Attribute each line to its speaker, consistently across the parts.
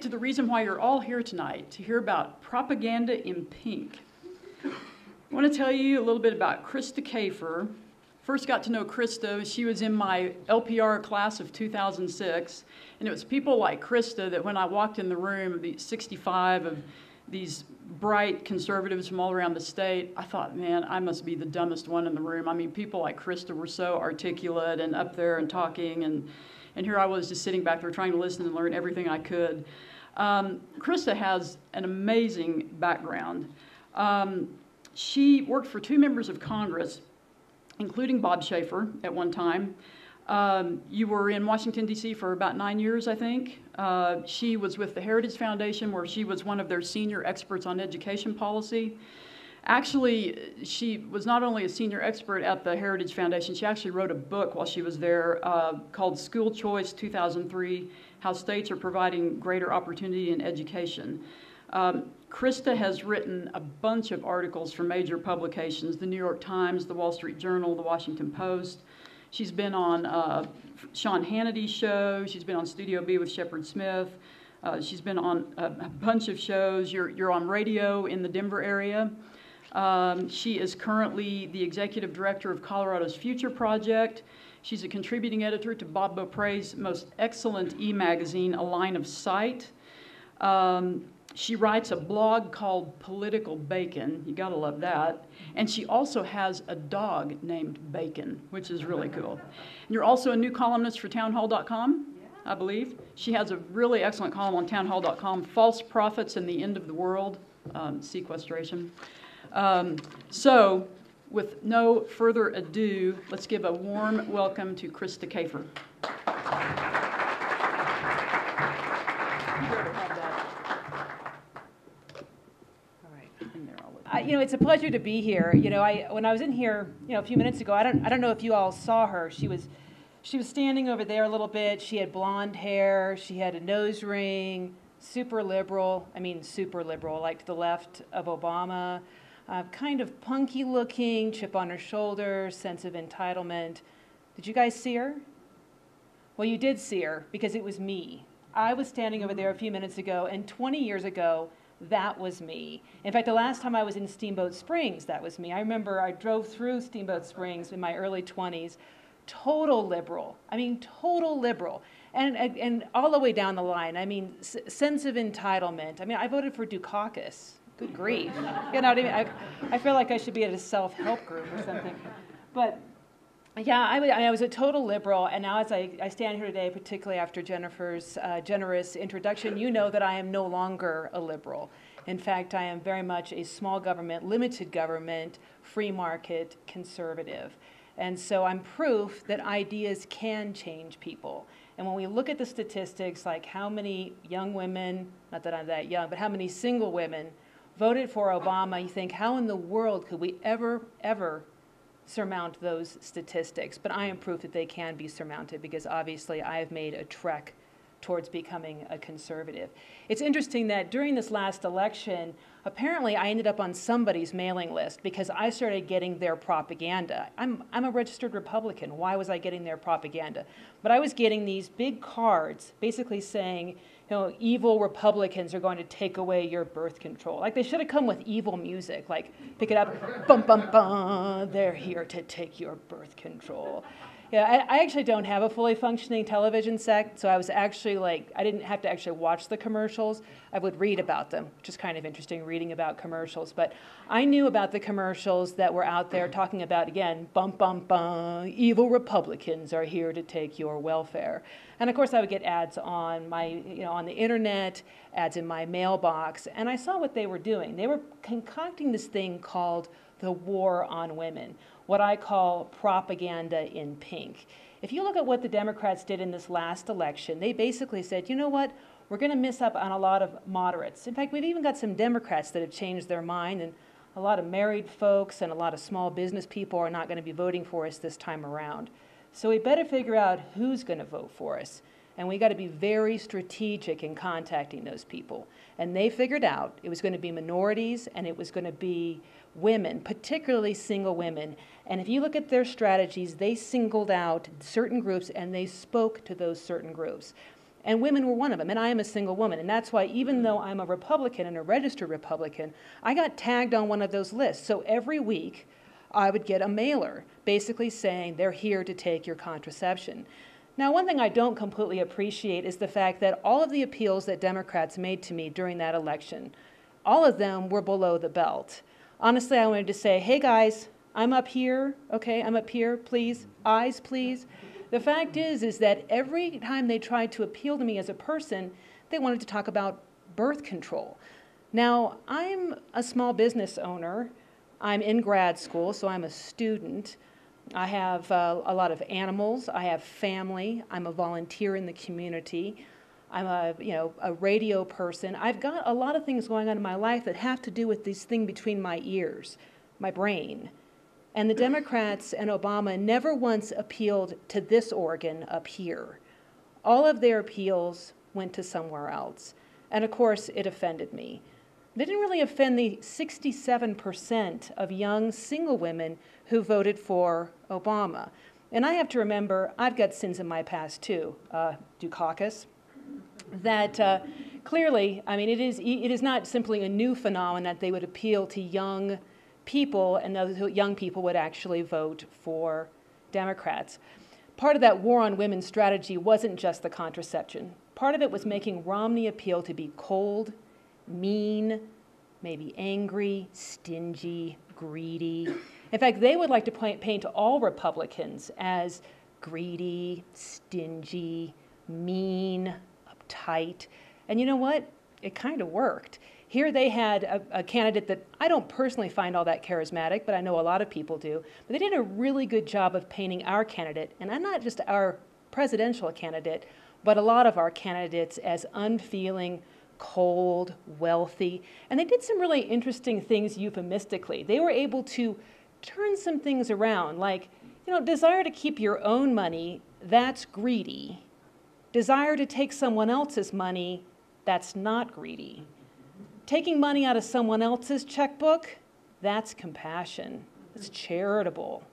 Speaker 1: to the reason why you're all here tonight, to hear about propaganda in pink. I want to tell you a little bit about Krista Kafer. First got to know Krista, she was in my LPR class of 2006, and it was people like Krista that when I walked in the room, the 65 of these bright conservatives from all around the state, I thought, man, I must be the dumbest one in the room. I mean, people like Krista were so articulate and up there and talking, and here I was just sitting back there trying to listen and learn everything I could. Krista has an amazing background. She worked for 2 members of Congress, including Bob Schaefer at one time. You were in Washington, D.C. for about 9 years, I think. She was with the Heritage Foundation, where she was one of their senior experts on education policy. Actually, she was not only a senior expert at the Heritage Foundation, she actually wrote a book while she was there called School Choice 2003, How States Are Providing Greater Opportunity in Education. Krista has written a bunch of articles for major publications, the New York Times, the Wall Street Journal, the Washington Post. She's been on Sean Hannity's show. She's been on Studio B with Shepard Smith. She's been on a bunch of shows. You're on radio in the Denver area. She is currently the executive director of Colorado's Future Project. She's a contributing editor to Bob Beaupre's most excellent e-magazine, A Line of Sight. She writes a blog called Political Bacon. You gotta love that. And she also has a dog named Bacon, which is really cool. And you're also a new columnist for townhall.com, I believe. She has a really excellent column on townhall.com, False Prophets and the End of the World, sequestration. So, with no further ado, let's give a warm welcome to Krista Kafer.
Speaker 2: You know, it's a pleasure to be here. You know, when I was in here, a few minutes ago, I don't know if you all saw her. She was standing over there a little bit. She had blonde hair. She had a nose ring. Super liberal. I mean, super liberal, like to the left of Obama. Kind of punky looking, chip on her shoulder, sense of entitlement. Did you guys see her? Well, you did see her because it was me. I was standing over there a few minutes ago, and 20 years ago, that was me. In fact, the last time I was in Steamboat Springs, that was me. I remember I drove through Steamboat Springs in my early 20s. Total liberal. I mean, total liberal. And all the way down the line, I mean, sense of entitlement. I mean, I voted for Dukakis. Good grief. You know what I mean? I feel like I should be at a self-help group or something. But yeah, I was a total liberal, and now as I stand here today, particularly after Jennifer's generous introduction, you know that I am no longer a liberal. In fact, I am very much a small government, limited government, free market conservative. And so I'm proof that ideas can change people. And when we look at the statistics, like how many young women, not that I'm that young, but how many single women voted for Obama, you think, how in the world could we ever surmount those statistics? But I am proof that they can be surmounted because obviously I have made a trek towards becoming a conservative. It's interesting that during this last election, apparently I ended up on somebody's mailing list because I started getting their propaganda. I'm a registered Republican. Why was I getting their propaganda? But I was getting these big cards basically saying, evil Republicans are going to take away your birth control. Like they should have come with evil music, like pick it up, bum, bum, bum, they're here to take your birth control. Yeah, I actually don't have a fully functioning television set, so I was actually I didn't have to actually watch the commercials. I would read about them, which is kind of interesting, reading about commercials. But I knew about the commercials that were out there talking about, again, bum, bum, bum, evil Republicans are here to take your welfare. And of course, I would get ads on my, on the internet, ads in my mailbox, and I saw what they were doing. They were concocting this thing called the war on women, what I call propaganda in pink. If you look at what the Democrats did in this last election, they basically said, you know what, we're going to miss up on a lot of moderates. In fact, we've even got some Democrats that have changed their mind, and a lot of married folks and a lot of small business people are not going to be voting for us this time around. So we better figure out who's going to vote for us. And we got to be very strategic in contacting those people. And they figured out it was going to be minorities and it was going to be women, particularly single women. And if you look at their strategies, they singled out certain groups and they spoke to those certain groups. And women were one of them, and I am a single woman. And that's why even though I'm a Republican and a registered Republican, I got tagged on one of those lists. So every week I would get a mailer basically saying they're here to take your contraception. Now, one thing I don't completely appreciate is the fact that all of the appeals that Democrats made to me during that election, all of them were below the belt. Honestly, I wanted to say, hey guys, I'm up here, okay, I'm up here, please, eyes please. The fact is that every time they tried to appeal to me as a person, they wanted to talk about birth control. Now, I'm a small business owner. I'm in grad school, so I'm a student. I have a lot of animals. I have family. I'm a volunteer in the community. I'm a radio person. I've got a lot of things going on in my life that have to do with this thing between my ears, my brain. And the Democrats and Obama never once appealed to this organ up here. All of their appeals went to somewhere else. And of course, it offended me. They didn't really offend the 67% of young single women who voted for Obama. And I have to remember, I've got sins in my past too, Dukakis, that clearly, I mean, it is not simply a new phenomenon that they would appeal to young people, and those young people would actually vote for Democrats. Part of that war on women's strategy wasn't just the contraception. Part of it was making Romney appeal to be cold, mean, maybe angry, stingy, greedy. In fact, they would like to paint all Republicans as greedy, stingy, mean, uptight. And you know what? It kind of worked. Here they had a candidate that I don't personally find all that charismatic, but I know a lot of people do. But they did a really good job of painting our candidate, and not just our presidential candidate, but a lot of our candidates as unfeeling, cold, wealthy. And they did some really interesting things euphemistically. They were able to turn some things around, like, desire to keep your own money, that's greedy. Desire to take someone else's money, that's not greedy. Taking money out of someone else's checkbook, that's compassion. That's charitable.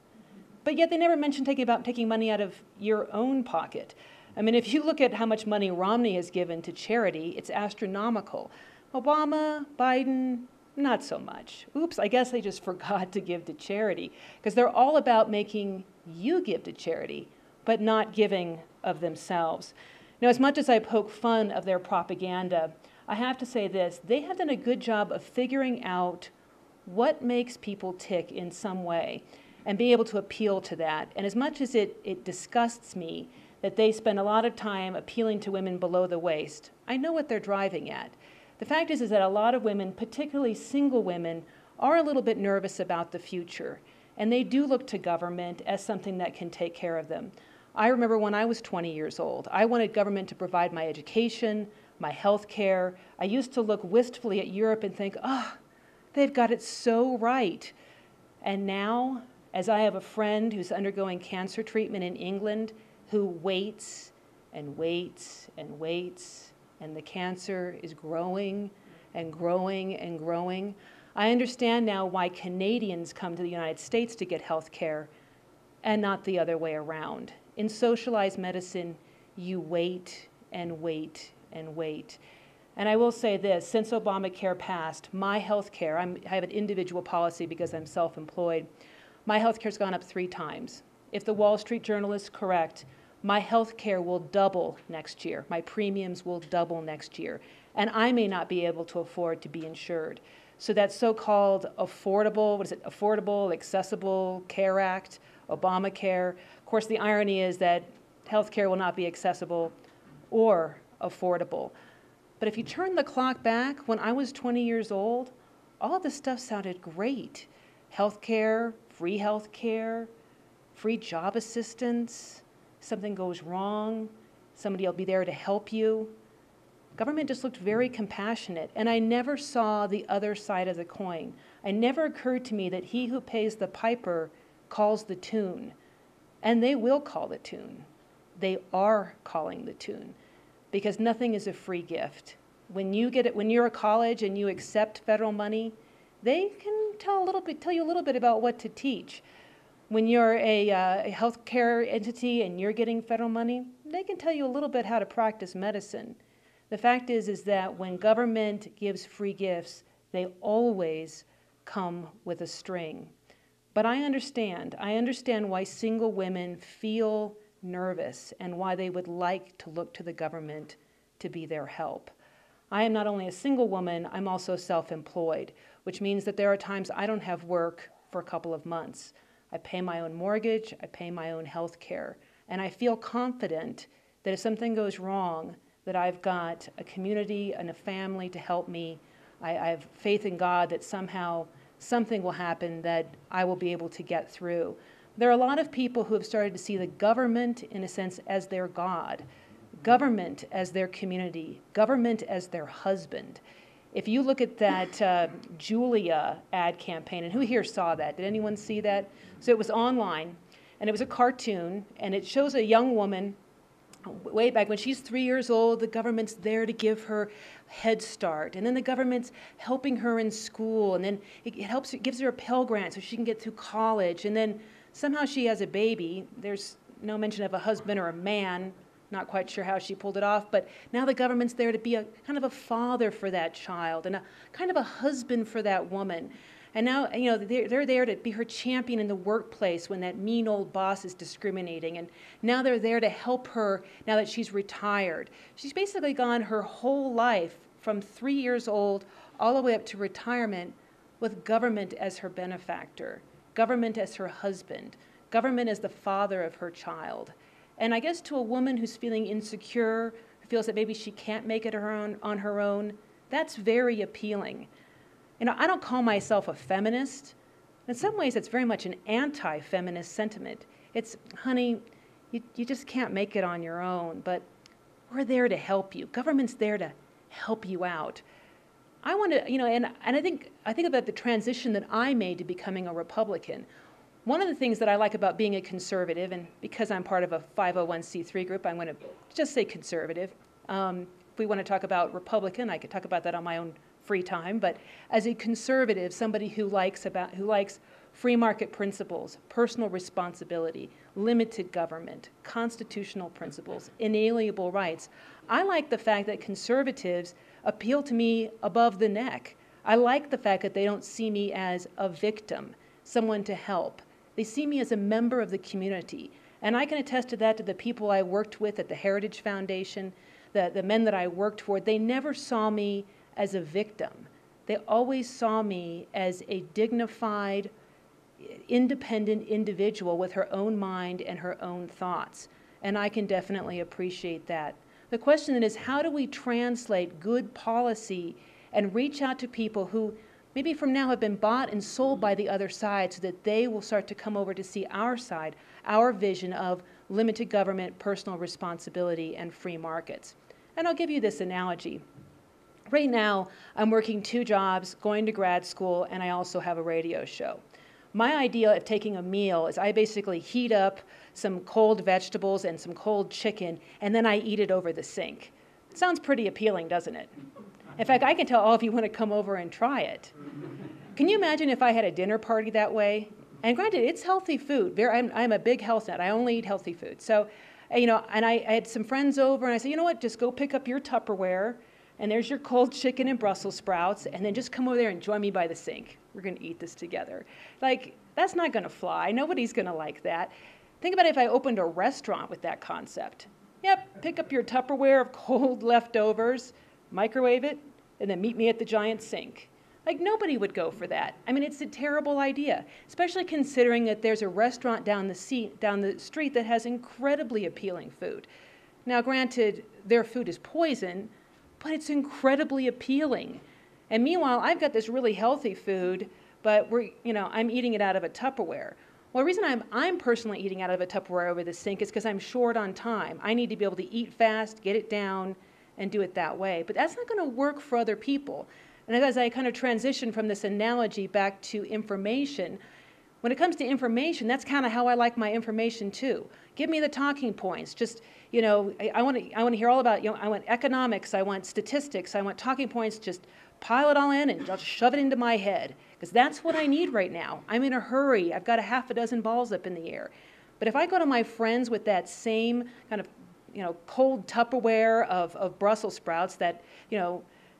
Speaker 2: But yet they never mentioned taking money out of your own pocket. I mean, if you look at how much money Romney has given to charity, it's astronomical. Obama, Biden, not so much. Oops, I guess they just forgot to give to charity, because they're all about making you give to charity, but not giving of themselves. Now, as much as I poke fun of their propaganda, I have to say this, they have done a good job of figuring out what makes people tick in some way and be able to appeal to that. And as much as it disgusts me that they spend a lot of time appealing to women below the waist, I know what they're driving at. The fact is that a lot of women, particularly single women, are a little bit nervous about the future. And they do look to government as something that can take care of them. I remember when I was 20 years old, I wanted government to provide my education, my health care. I used to look wistfully at Europe and think, they've got it so right. And now, as I have a friend who's undergoing cancer treatment in England who waits and waits and waits, and the cancer is growing and growing and growing, I understand now why Canadians come to the United States to get health care and not the other way around. In socialized medicine, you wait and wait and wait. And I will say this, since Obamacare passed, my health care, I have an individual policy because I'm self-employed, my health care's gone up 3 times. If the Wall Street Journal is correct, my health care will double next year. My premiums will double next year. And I may not be able to afford to be insured. So that so-called Affordable, Accessible Care Act, Obamacare. Of course, the irony is that health care will not be accessible or affordable. But if you turn the clock back, when I was 20 years old, all of this stuff sounded great. Health care, free job assistance, something goes wrong, somebody will be there to help you. Government just looked very compassionate, and I never saw the other side of the coin. It never occurred to me that he who pays the piper calls the tune, and they will call the tune. They are calling the tune, because nothing is a free gift. When you're a college and you accept federal money, they can tell you a little bit about what to teach. When you're a healthcare entity and you're getting federal money, they can tell you a little bit how to practice medicine. The fact is that when government gives free gifts, they always come with a string. But I understand why single women feel nervous and why they would like to look to the government to be their help. I am not only a single woman, I'm also self-employed, which means that there are times I don't have work for a couple of months. I pay my own mortgage, I pay my own health care, and I feel confident that if something goes wrong, that I've got a community and a family to help me. I have faith in God that somehow something will happen that I will be able to get through. There are a lot of people who have started to see the government, in a sense, as their God, government as their community, government as their husband. If you look at that Julia ad campaign, and who here saw that? Did anyone see that? So it was online, and it was a cartoon, and it shows a young woman way back when she's 3 years old. The government's there to give her Head Start, and then the government's helping her in school, and then it gives her a Pell Grant so she can get through college, and then somehow she has a baby. There's no mention of a husband or a man. Not quite sure how she pulled it off, but now the government's there to be a kind of a father for that child and a kind of a husband for that woman. And now, you know, they're there to be her champion in the workplace when that mean old boss is discriminating. And now they're there to help her now that she's retired. She's basically gone her whole life from 3 years old all the way up to retirement with government as her benefactor, government as her husband, government as the father of her child. And I guess to a woman who's feeling insecure, who feels that maybe she can't make it on her own, that's very appealing. You know, I don't call myself a feminist. In some ways, it's very much an anti-feminist sentiment. It's, honey, you just can't make it on your own, but we're there to help you. Government's there to help you out. I want to, you know, and I think about the transition that I made to becoming a Republican. One of the things that I like about being a conservative, and because I'm part of a 501c3 group, I'm going to just say conservative. If we want to talk about Republican, I could talk about that on my own free time. But as a conservative, somebody who likes free market principles, personal responsibility, limited government, constitutional principles, inalienable rights, I like the fact that conservatives appeal to me above the neck. I like the fact that they don't see me as a victim, someone to help. They see me as a member of the community. And I can attest to that to the people I worked with at the Heritage Foundation, the men that I worked for. They never saw me as a victim. They always saw me as a dignified, independent individual with her own mind and her own thoughts. And I can definitely appreciate that. The question then is, how do we translate good policy and reach out to people who maybe from now have been bought and sold by the other side so that they will start to come over to see our side, our vision of limited government, personal responsibility, and free markets. And I'll give you this analogy. Right now, I'm working 2 jobs, going to grad school, and I also have a radio show. My idea of taking a meal is I basically heat up some cold vegetables and some cold chicken, and then I eat it over the sink. It sounds pretty appealing, doesn't it? In fact, I can tell all of you want to come over and try it. Can you imagine if I had a dinner party that way? And granted, it's healthy food. I'm a big health nut. I only eat healthy food. So, you know, and I had some friends over, and I said, you know what, just go pick up your Tupperware, and there's your cold chicken and Brussels sprouts, and then just come over there and join me by the sink. We're going to eat this together. Like, that's not going to fly. Nobody's going to like that. Think about if I opened a restaurant with that concept. Yep, pick up your Tupperware of cold leftovers, microwave it, and then meet me at the giant sink. Like, nobody would go for that. I mean, it's a terrible idea, especially considering that there's a restaurant down the street that has incredibly appealing food. Now, granted, their food is poison, but it's incredibly appealing. And meanwhile, I've got this really healthy food, but I'm eating it out of a Tupperware. Well, the reason I'm personally eating out of a Tupperware over the sink is because I'm short on time. I need to be able to eat fast, get it down, and do it that way. But that's not going to work for other people. And as I kind of transition from this analogy back to information, when it comes to information, that's kind of how I like my information too. Give me the talking points. Just, you know, I want to hear all about, you know, I want economics, I want statistics, I want talking points. Just pile it all in and just shove it into my head, because that's what I need right now. I'm in a hurry. I've got a half a dozen balls up in the air. But if I go to my friends with that same kind of cold Tupperware of Brussels sprouts that,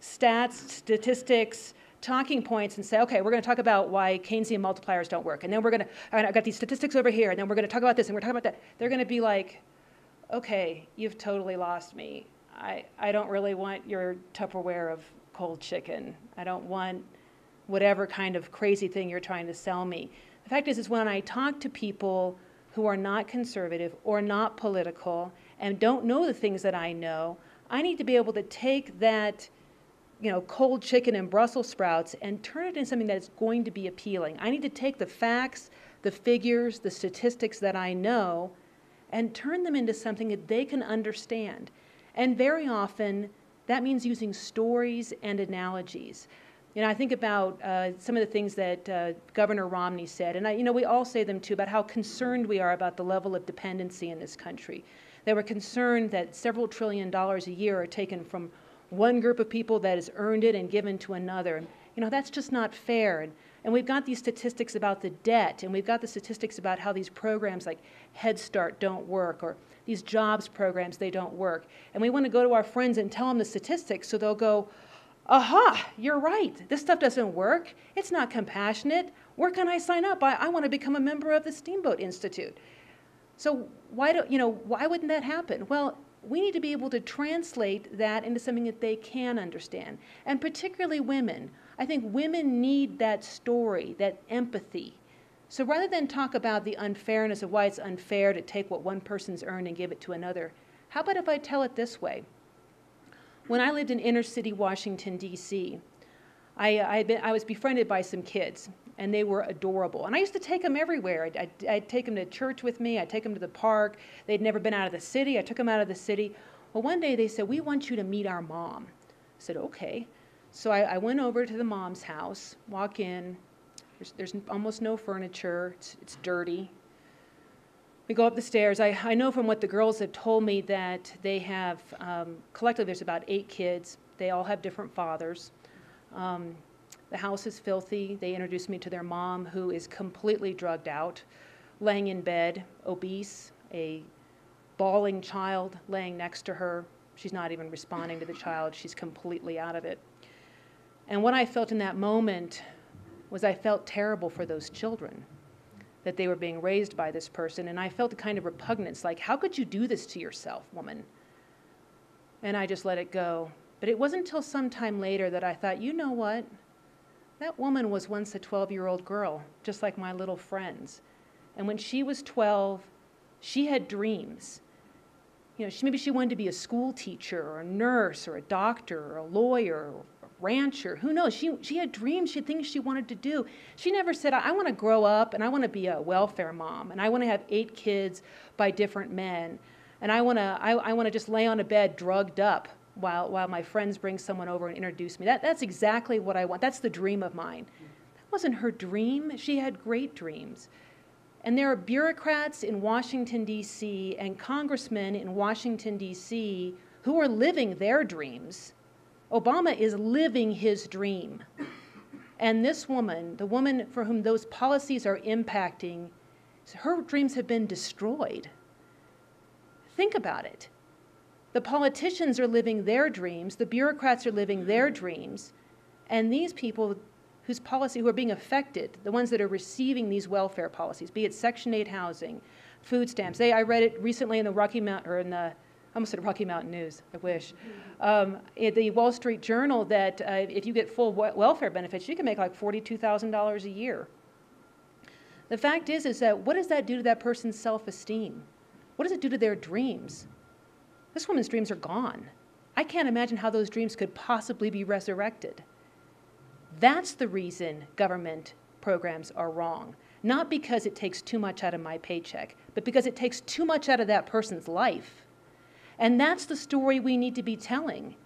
Speaker 2: stats, statistics, talking points, and say, okay, we're going to talk about why Keynesian multipliers don't work. And then I've got these statistics over here, and then we're going to talk about this, and we're talking about that. They're going to be like, okay, you've totally lost me. I don't really want your Tupperware of cold chicken. I don't want whatever kind of crazy thing you're trying to sell me. The fact is when I talk to people who are not conservative or not political and don't know the things that I know, I need to be able to take that cold chicken and Brussels sprouts and turn it into something that's going to be appealing. I need to take the facts, the figures, the statistics that I know and turn them into something that they can understand. And very often, that means using stories and analogies. I think about some of the things that Governor Romney said, and we all say them too, about how concerned we are about the level of dependency in this country. They were concerned that several $1 trillion a year are taken from one group of people that has earned it and given to another. And, that's just not fair. And we've got these statistics about the debt, and we've got the statistics about how these programs like Head Start don't work, or these jobs programs, they don't work. And we want to go to our friends and tell them the statistics so they'll go, aha, you're right. This stuff doesn't work. It's not compassionate. Where can I sign up? I want to become a member of the Steamboat Institute. So why wouldn't that happen? Well, we need to be able to translate that into something that they can understand. And particularly women. I think women need that story, that empathy. So rather than talk about the unfairness of why it's unfair to take what one person's earned and give it to another, how about if I tell it this way? When I lived in inner city Washington, D.C., I was befriended by some kids, and they were adorable. And I used to take them everywhere. I'd take them to church with me. I'd take them to the park. They'd never been out of the city. I took them out of the city. Well, one day they said, we want you to meet our mom. I said, okay. So I went over to the mom's house, walk in. There's almost no furniture. It's dirty. We go up the stairs. I know from what the girls have told me that they have, collectively there's about 8 kids. They all have different fathers. The house is filthy. They introduced me to their mom, who is completely drugged out, laying in bed, obese, a bawling child laying next to her. She's not even responding to the child. She's completely out of it. And what I felt in that moment was I felt terrible for those children, that they were being raised by this person. And I felt a kind of repugnance, like, how could you do this to yourself, woman? And I just let it go. But it wasn't until some time later that I thought, you know what? That woman was once a 12-year-old girl, just like my little friends. And when she was 12, she had dreams. Maybe she wanted to be a school teacher or a nurse or a doctor or a lawyer or a rancher. Who knows? She had dreams. She had things she wanted to do. She never said, I want to grow up and I want to be a welfare mom and I want to have 8 kids by different men and I want to just lay on a bed drugged up while my friends bring someone over and introduce me. That's exactly what I want. That's the dream of mine. That wasn't her dream. She had great dreams. And there are bureaucrats in Washington, D.C., and congressmen in Washington, D.C., who are living their dreams. Obama is living his dream. And this woman, the woman for whom those policies are impacting, her dreams have been destroyed. Think about it. The politicians are living their dreams, the bureaucrats are living their dreams, and these people who are being affected, the ones that are receiving these welfare policies, be it Section 8 housing, food stamps. I read it recently in the I almost said Rocky Mountain News, I wish, in the Wall Street Journal, that if you get full welfare benefits, you can make like $42,000 a year. The fact is that what does that do to that person's self-esteem? What does it do to their dreams? This woman's dreams are gone. I can't imagine how those dreams could possibly be resurrected. That's the reason government programs are wrong. Not because it takes too much out of my paycheck, but because it takes too much out of that person's life. And that's the story we need to be telling.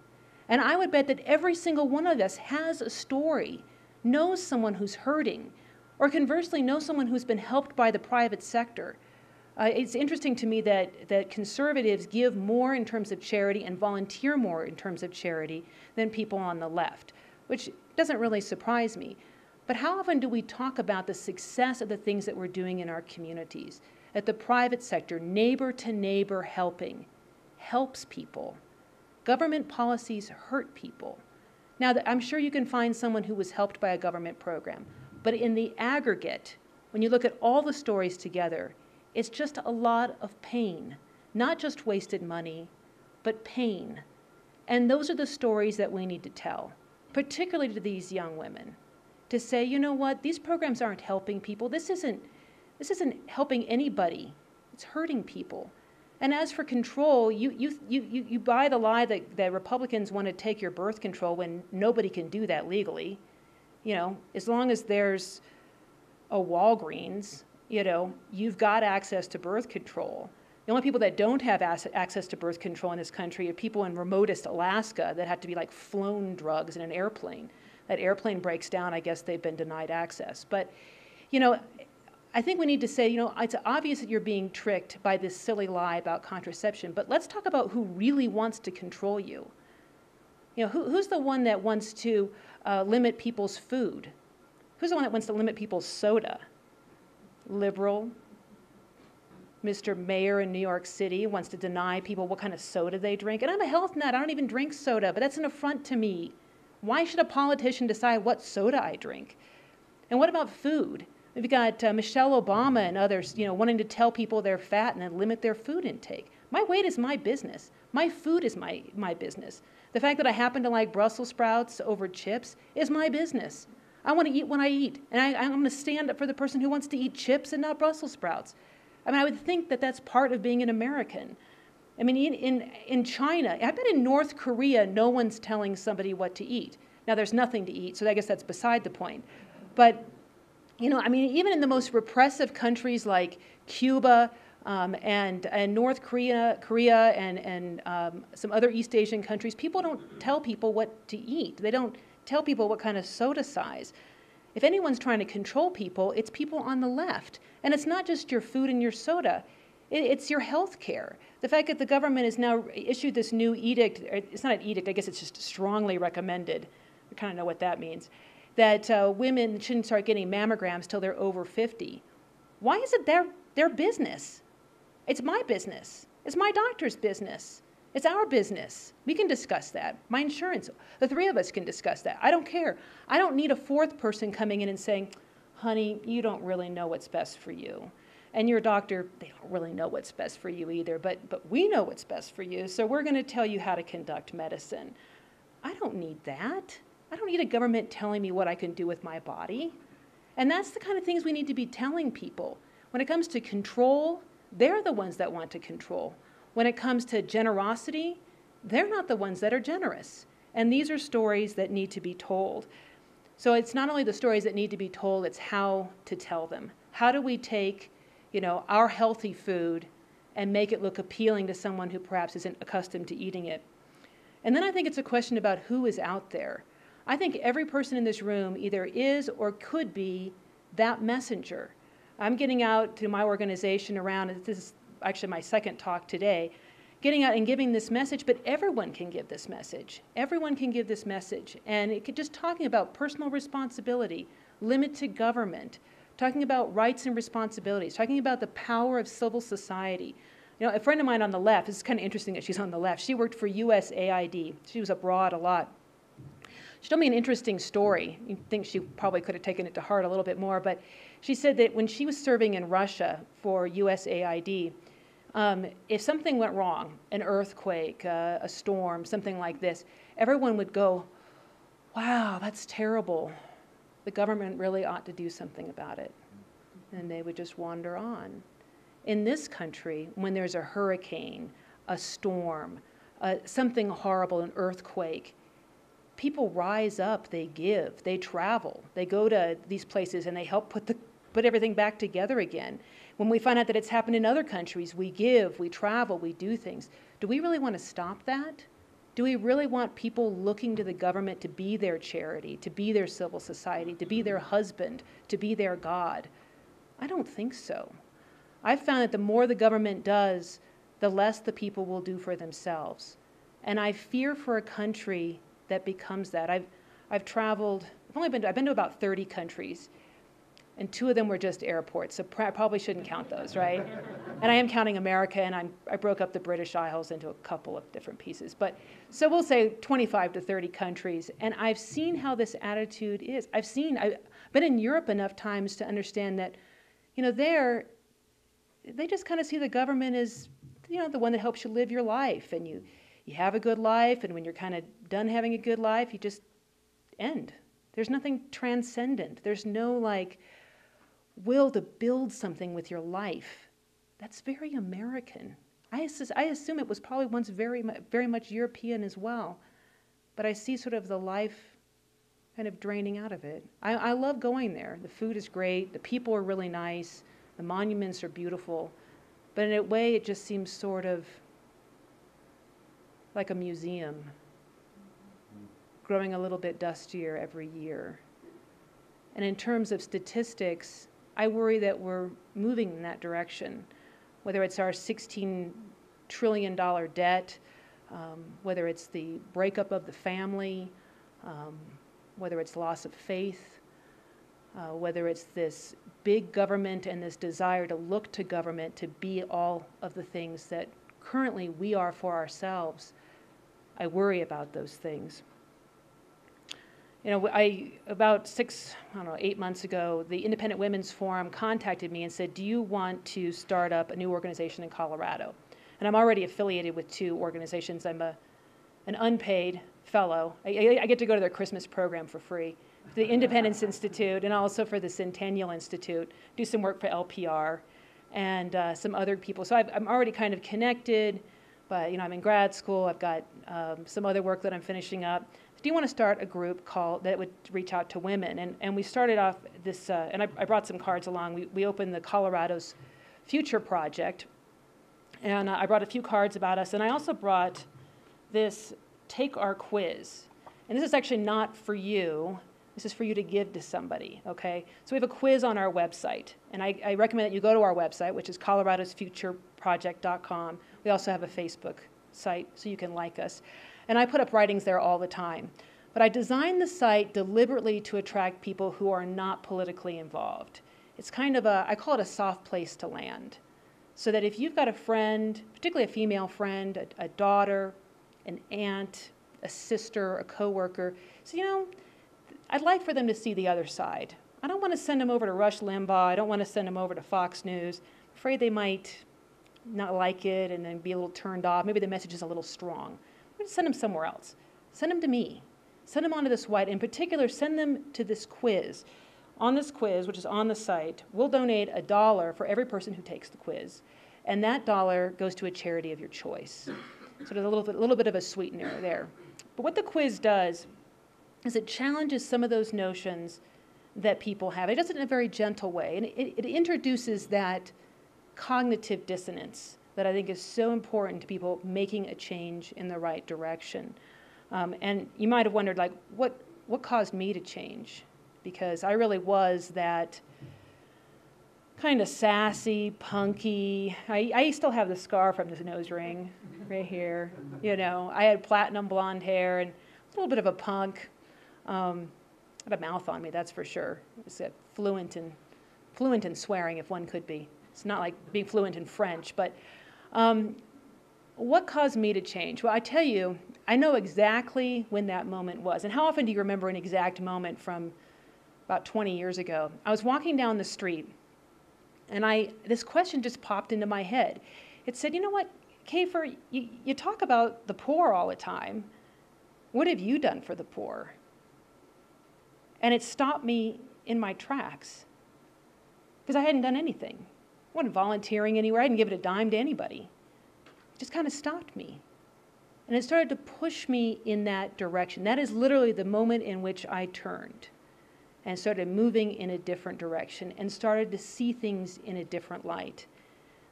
Speaker 2: And I would bet that every single one of us has a story, knows someone who's hurting, or conversely knows someone who's been helped by the private sector. It's interesting to me that conservatives give more in terms of charity and volunteer more in terms of charity than people on the left, which doesn't really surprise me. But how often do we talk about the success of the things that we're doing in our communities? At the private sector, neighbor to neighbor helping helps people. Government policies hurt people. Now, I'm sure you can find someone who was helped by a government program, but in the aggregate, when you look at all the stories together, it's just a lot of pain, not just wasted money, but pain. And those are the stories that we need to tell, particularly to these young women, to say, you know what, these programs aren't helping people. This isn't helping anybody. It's hurting people. And as for control, you buy the lie that Republicans want to take your birth control when nobody can do that legally. You know, as long as there's a Walgreens, you know, you've got access to birth control. The only people that don't have access to birth control in this country are people in remotest Alaska that have to be like flown drugs in an airplane. That airplane breaks down, I guess they've been denied access. But, you know, I think we need to say, you know, it's obvious that you're being tricked by this silly lie about contraception, but let's talk about who really wants to control you. You know, who's the one that wants to limit people's food? Who's the one that wants to limit people's soda? Liberal. Mr. Mayor in New York City wants to deny people what kind of soda they drink. And I'm a health nut. I don't even drink soda, but that's an affront to me. Why should a politician decide what soda I drink? And what about food? We've got Michelle Obama and others, you know, wanting to tell people they're fat and then limit their food intake. My weight is my business. My food is my business. The fact that I happen to like Brussels sprouts over chips is my business. I want to eat when I eat, and I'm going to stand up for the person who wants to eat chips and not Brussels sprouts. I mean, I would think that that's part of being an American. I mean, in China, I bet in North Korea, no one's telling somebody what to eat. Now, there's nothing to eat, so I guess that's beside the point. But, you know, I mean, even in the most repressive countries like Cuba and North Korea and some other East Asian countries, people don't tell people what to eat. They don't tell people what kind of soda size. If anyone's trying to control people, it's people on the left. And it's not just your food and your soda. It's your health care. The fact that the government has now issued this new edict, it's not an edict, I guess it's just strongly recommended. We kind of know what that means. That women shouldn't start getting mammograms till they're over 50. Why is it their business? It's my business. It's my doctor's business. It's our business. We can discuss that. My insurance, the three of us can discuss that. I don't care. I don't need a fourth person coming in and saying, honey, you don't really know what's best for you. And your doctor, they don't really know what's best for you either, but we know what's best for you, so we're going to tell you how to conduct medicine. I don't need that. I don't need a government telling me what I can do with my body. And that's the kind of things we need to be telling people. When it comes to control, they're the ones that want to control. When it comes to generosity, they're not the ones that are generous. And these are stories that need to be told. So it's not only the stories that need to be told, it's how to tell them. How do we take, you know, our healthy food and make it look appealing to someone who perhaps isn't accustomed to eating it? And then I think it's a question about who is out there. I think every person in this room either is or could be that messenger. I'm getting out to my organization around, and this is actually my second talk today, getting out and giving this message, but everyone can give this message. Everyone can give this message. And it could just talking about personal responsibility, limit to government, talking about rights and responsibilities, talking about the power of civil society. You know, a friend of mine on the left, this is kind of interesting that she's on the left, she worked for USAID. She was abroad a lot. She told me an interesting story. You think she probably could have taken it to heart a little bit more, but she said that when she was serving in Russia for USAID, if something went wrong, an earthquake, a storm, something like this, everyone would go, wow, that's terrible. The government really ought to do something about it. And they would just wander on. In this country, when there's a hurricane, a storm, something horrible, an earthquake, people rise up, they give, they travel, they go to these places and they help put everything back together again. When we find out that it's happened in other countries, we give, we travel, we do things. Do we really want to stop that? Do we really want people looking to the government to be their charity, to be their civil society, to be their husband, to be their God? I don't think so. I've found that the more the government does, the less the people will do for themselves. And I fear for a country that becomes that. I've traveled, I've been to about 30 countries. and 2 of them were just airports, so I probably shouldn't count those, right? And I am counting America, and I broke up the British Isles into a couple of different pieces. But so we'll say 25 to 30 countries, and I've seen how this attitude is. I've been in Europe enough times to understand that, they just kind of see the government as, the one that helps you live your life, and you have a good life, and when you're kind of done having a good life, you just end. There's nothing transcendent. There's no will to build something with your life. That's very American. I assume it was probably once very much European as well. But I see sort of the life kind of draining out of it. I love going there. The food is great. The people are really nice. The monuments are beautiful. But in a way, it just seems sort of like a museum, growing a little bit dustier every year. And in terms of statistics, I worry that we're moving in that direction, whether it's our $16 trillion debt, whether it's the breakup of the family, whether it's loss of faith, whether it's this big government and this desire to look to government to be all of the things that currently we are for ourselves. I worry about those things. About 8 months ago, the Independent Women's Forum contacted me and said, do you want to start up a new organization in Colorado? And I'm already affiliated with 2 organizations. I'm an unpaid fellow. I get to go to their Christmas program for free, the Independence Institute, and also for the Centennial Institute, do some work for LPR and some other people. So I'm already kind of connected, but I'm in grad school. I've got some other work that I'm finishing up. Do you want to start a group that would reach out to women? And we started off this, and I brought some cards along. We opened the Colorado's Future Project, and I brought a few cards about us, and I also brought this Take Our Quiz. And this is actually not for you. This is for you to give to somebody, okay? So we have a quiz on our website, and I recommend that you go to our website, which is coloradosfutureproject.com. We also have a Facebook site, so you can like us. And I put up writings there all the time. But I designed the site deliberately to attract people who are not politically involved. It's kind of I call it a soft place to land. So that if you've got a friend, particularly a female friend, a daughter, an aunt, a sister, a coworker, so I'd like for them to see the other side. I don't want to send them over to Rush Limbaugh. I don't want to send them over to Fox News. I'm afraid they might not like it and then be a little turned off. Maybe the message is a little strong. I'm going to send them somewhere else. Send them to me. Send them onto this white. In particular, send them to this quiz. On this quiz, which is on the site, we'll donate $1 for every person who takes the quiz. And that dollar goes to a charity of your choice. So there's a little bit of a sweetener there. But what the quiz does is it challenges some of those notions that people have. It does it in a very gentle way. And it introduces that cognitive dissonance that I think is so important to people making a change in the right direction. And you might have wondered, what caused me to change? Because I really was that kind of sassy, punky. I still have the scar from this nose ring right here. I had platinum blonde hair and a little bit of a punk. I had a mouth on me, that's for sure. It's fluent in swearing, if one could be. It's not like being fluent in French, but what caused me to change? Well, I tell you, I know exactly when that moment was. And how often do you remember an exact moment from about 20 years ago? I was walking down the street, and this question just popped into my head. It said, you know what, Kafer, you talk about the poor all the time. What have you done for the poor? And it stopped me in my tracks because I hadn't done anything. I wasn't volunteering anywhere. I hadn't given a dime to anybody. It just kind of stopped me. And it started to push me in that direction. That is literally the moment in which I turned and started moving in a different direction and started to see things in a different light.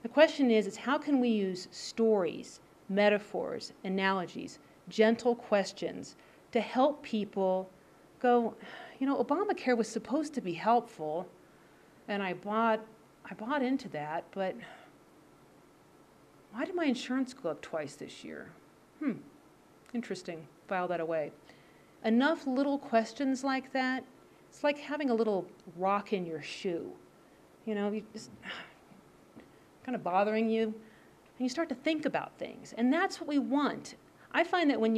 Speaker 2: The question is how can we use stories, metaphors, analogies, gentle questions to help people go, Obamacare was supposed to be helpful, and I bought into that, but why did my insurance go up twice this year? Interesting. File that away. Enough little questions like that It's like having a little rock in your shoe. You know, you just kind of bothering you, and you start to think about things. And that's what we want. I find that when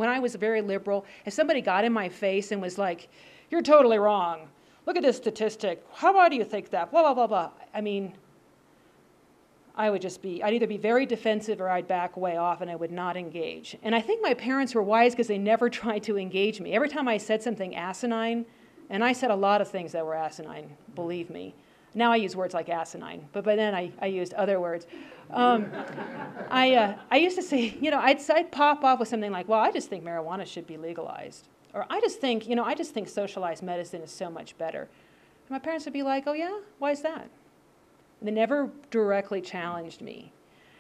Speaker 2: I was very liberal, if somebody got in my face and was like, "You're totally wrong. Look at this statistic. Why do you think that? Blah, blah, blah, blah." I mean, I'd either be very defensive or I'd back way off and I would not engage. And I think my parents were wise because they never tried to engage me. Every time I said something asinine, and I said a lot of things that were asinine, believe me. Now I use words like asinine, but by then I used other words. I used to say, I'd pop off with something like, "Well, I just think marijuana should be legalized." Or I just think socialized medicine is so much better. And my parents would be like, "Oh yeah? Why is that?" And they never directly challenged me.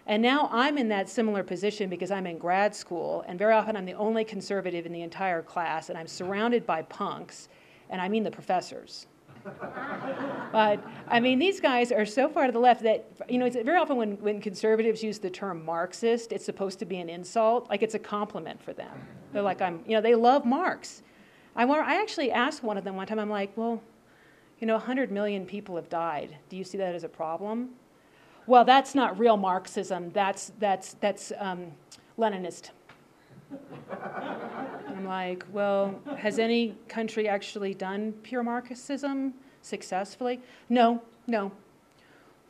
Speaker 2: And now I'm in that similar position because I'm in grad school, and very often I'm the only conservative in the entire class, and I'm surrounded by punks, and I mean the professors. But, I mean, these guys are so far to the left that, it's very often when conservatives use the term Marxist, it's supposed to be an insult, like it's a compliment for them. They're like, they love Marx. I actually asked one of them one time, I'm like, "Well, 100 million people have died. Do you see that as a problem?" "Well, that's not real Marxism. That's Leninist." I'm like, "Well, has any country actually done pure Marxism successfully?" No.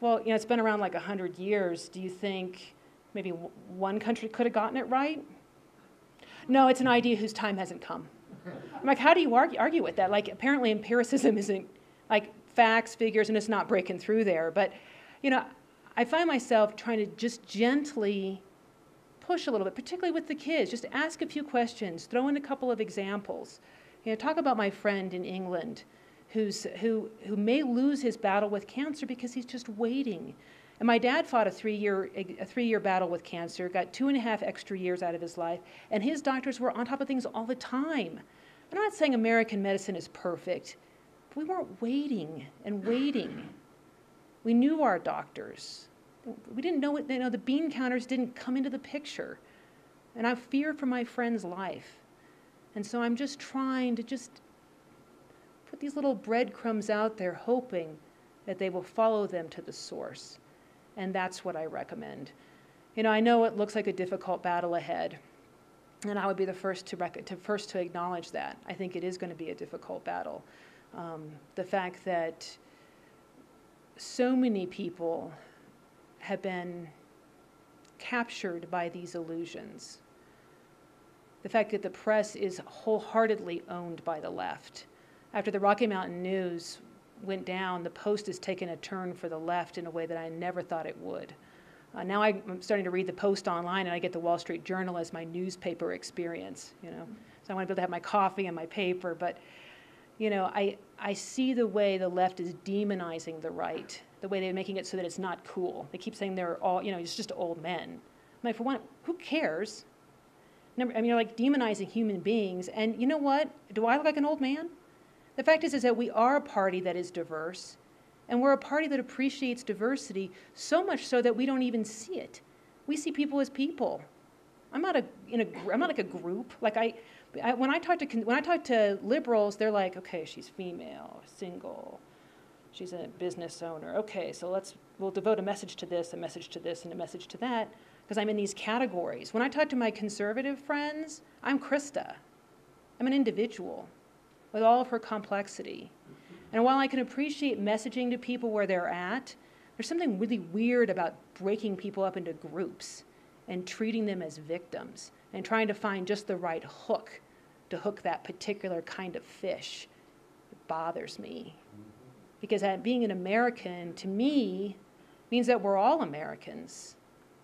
Speaker 2: "Well, it's been around like 100 years. Do you think maybe one country could have gotten it right?" "No, it's an idea whose time hasn't come." I'm like, how do you argue with that? Like, apparently empiricism isn't like facts, figures, and it's not breaking through there. But, I find myself trying to just gently push a little bit, particularly with the kids. Just ask a few questions, throw in a couple of examples. Talk about my friend in England who may lose his battle with cancer because he's just waiting. And my dad fought a three-year battle with cancer, got 2.5 extra years out of his life, and his doctors were on top of things all the time. I'm not saying American medicine is perfect, but we weren't waiting and waiting. We knew our doctors. We didn't know it, the bean counters didn't come into the picture. And I fear for my friend's life. And so I'm just trying to put these little breadcrumbs out there, hoping that they will follow them to the source. And that's what I recommend. I know it looks like a difficult battle ahead, and I would be the first to acknowledge that. I think it is going to be a difficult battle. The fact that so many people have been captured by these illusions. The fact that the press is wholeheartedly owned by the left. After the Rocky Mountain News went down, the Post has taken a turn for the left in a way that I never thought it would. Now I'm starting to read the Post online, and I get the Wall Street Journal as my newspaper experience. So I want to be able to have my coffee and my paper, but I see the way the left is demonizing the right, the way they're making it so that it's not cool. They keep saying they're all, it's just old men. I'm like, for one, who cares? You're like demonizing human beings, and you know what? Do I look like an old man? The fact is that we are a party that is diverse, and we're a party that appreciates diversity so much so that we don't even see it. We see people as people. I'm not like a group. Like when I talk to liberals, they're like, okay, she's female, single, she's a business owner. Okay, so we'll devote a message to this, a message to this, and a message to that, because I'm in these categories. When I talk to my conservative friends, I'm Krista. I'm an individual with all of her complexity. And while I can appreciate messaging to people where they're at, there's something really weird about breaking people up into groups and treating them as victims and trying to find just the right hook to hook that particular kind of fish. It bothers me. Because being an American, to me, means that we're all Americans,